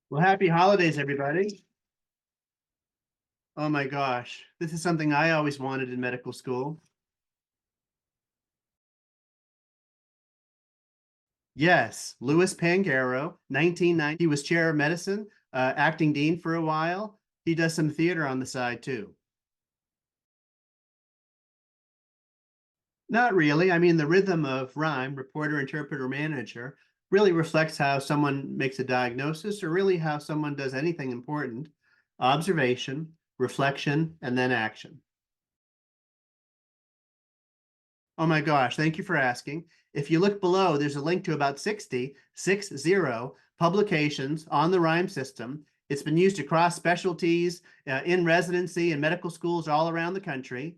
Well, happy holidays, everybody. Oh my gosh, this is something I always wanted in medical school. Yes, Louis Pangaro, 1990. He was chair of medicine, acting dean for a while. He does some theater on the side too. Not really. I mean, the rhythm of RIME, reporter, interpreter, manager, really reflects how someone makes a diagnosis or really how someone does anything important. Observation, reflection, and then action. Oh my gosh, thank you for asking. If you look below, there's a link to about 60 publications on the RIME system. It's been used across specialties, in residency and medical schools all around the country.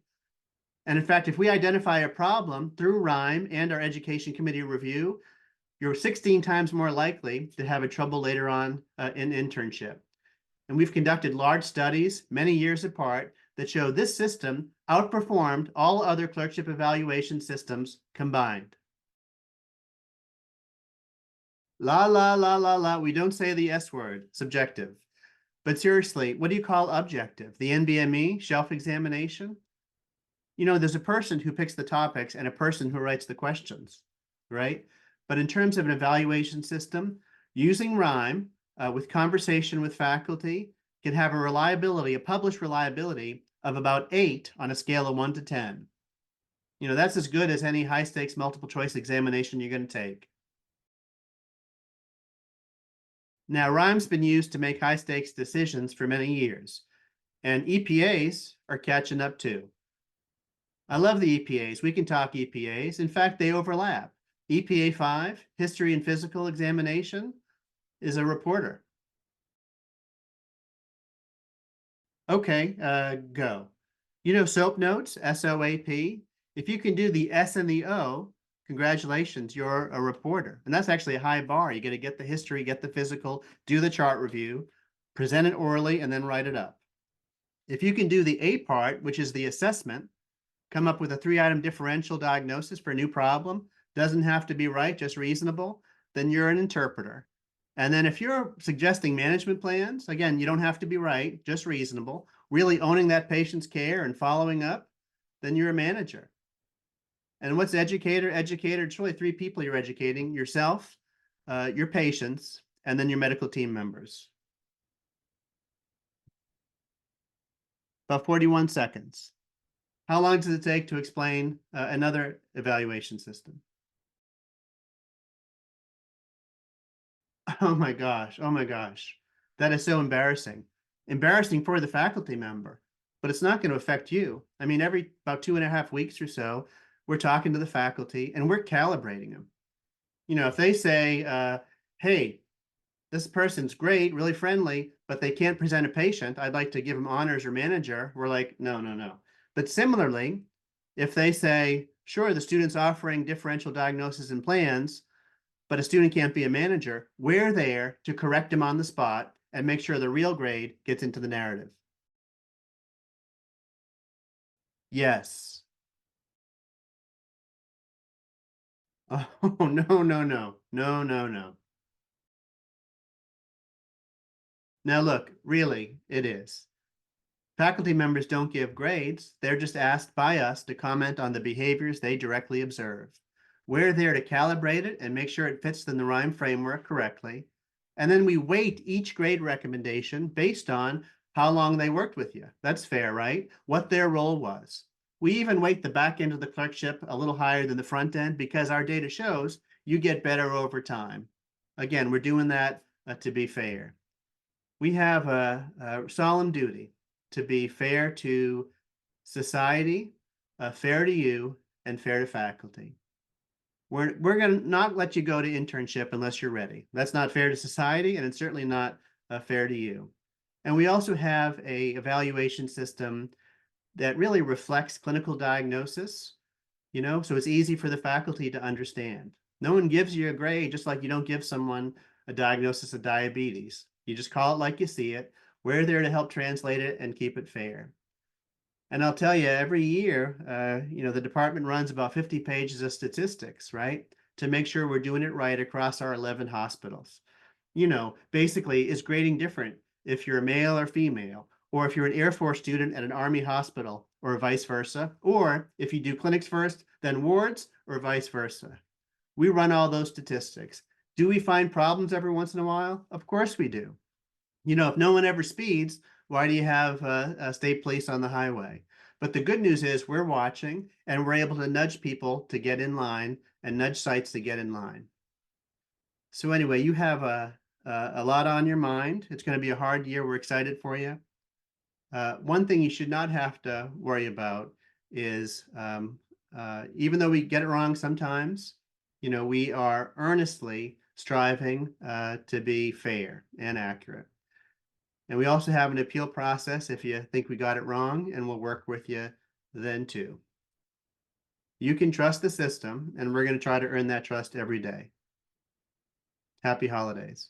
And in fact, if we identify a problem through RIME and our education committee review, you're 16 times more likely to have a trouble later on in internship. And we've conducted large studies, many years apart, that show this system outperformed all other clerkship evaluation systems combined. La, la, la, la, la. We don't say the S word, subjective. But seriously, what do you call objective? The NBME, shelf examination? There's a person who picks the topics and a person who writes the questions, right? But in terms of an evaluation system, using RIME with conversation with faculty can have a published reliability of about 8 on a scale of 1 to 10. That's as good as any high stakes multiple choice examination you're going to take. Now, RIME's been used to make high stakes decisions for many years, and EPAs are catching up too. I love the EPAs. We can talk EPAs. In fact, they overlap. EPA 5, History and Physical Examination, is a reporter. Okay, go. SOAP notes, SOAP. If you can do the S and the O, congratulations, you're a reporter. And that's actually a high bar. You got to get the history, get the physical, do the chart review, present it orally, and then write it up. If you can do the A part, which is the assessment, come up with a 3-item differential diagnosis for a new problem, doesn't have to be right, just reasonable, then you're an interpreter. And then if you're suggesting management plans, again, you don't have to be right, just reasonable, really owning that patient's care and following up, then you're a manager. And what's educator? Educator, it's really 3 people you're educating: yourself, your patients, and then your medical team members. About 41 seconds. How long does it take to explain another evaluation system? Oh my gosh. Oh my gosh. That is so embarrassing. Embarrassing for the faculty member, but it's not going to affect you. I mean, every about 2.5 weeks or so, we're talking to the faculty and we're calibrating them. If they say, hey, this person's great, really friendly, but they can't present a patient, I'd like to give them honors or manager. We're like, no, no, no. But similarly, if they say, sure, the student's offering differential diagnosis and plans, but a student can't be a manager, we're there to correct them on the spot and make sure the real grade gets into the narrative. Yes. Oh, no, no, no, no, no, no. Now, look, really, it is. Faculty members don't give grades. They're just asked by us to comment on the behaviors they directly observe. We're there to calibrate it and make sure it fits in the RIME framework correctly. And then we weight each grade recommendation based on how long they worked with you. That's fair, right? What their role was. We even weight the back end of the clerkship a little higher than the front end because our data shows you get better over time. Again, we're doing that to be fair. We have a solemn duty to be fair to society, fair to you, and fair to faculty. We're going to not let you go to internship unless you're ready. That's not fair to society, and it's certainly not fair to you. And we also have a evaluation system that really reflects clinical diagnosis, so it's easy for the faculty to understand. No one gives you a grade just like you don't give someone a diagnosis of diabetes. You just call it like you see it. We're there to help translate it and keep it fair. And I'll tell you, every year, the department runs about 50 pages of statistics, right? To make sure we're doing it right across our 11 hospitals. Basically, is grading different if you're a male or female, or if you're an Air Force student at an Army hospital, or vice versa, or if you do clinics first, then wards, or vice versa. We run all those statistics. Do we find problems every once in a while? Of course we do. If no one ever speeds, why do you have a state police on the highway? But the good news is we're watching and we're able to nudge people to get in line and nudge sites to get in line. So anyway, you have a lot on your mind. It's going to be a hard year. We're excited for you. One thing you should not have to worry about is even though we get it wrong sometimes, we are earnestly striving to be fair and accurate. And we also have an appeal process if you think we got it wrong, and we'll work with you then too. You can trust the system, and we're going to try to earn that trust every day. Happy holidays.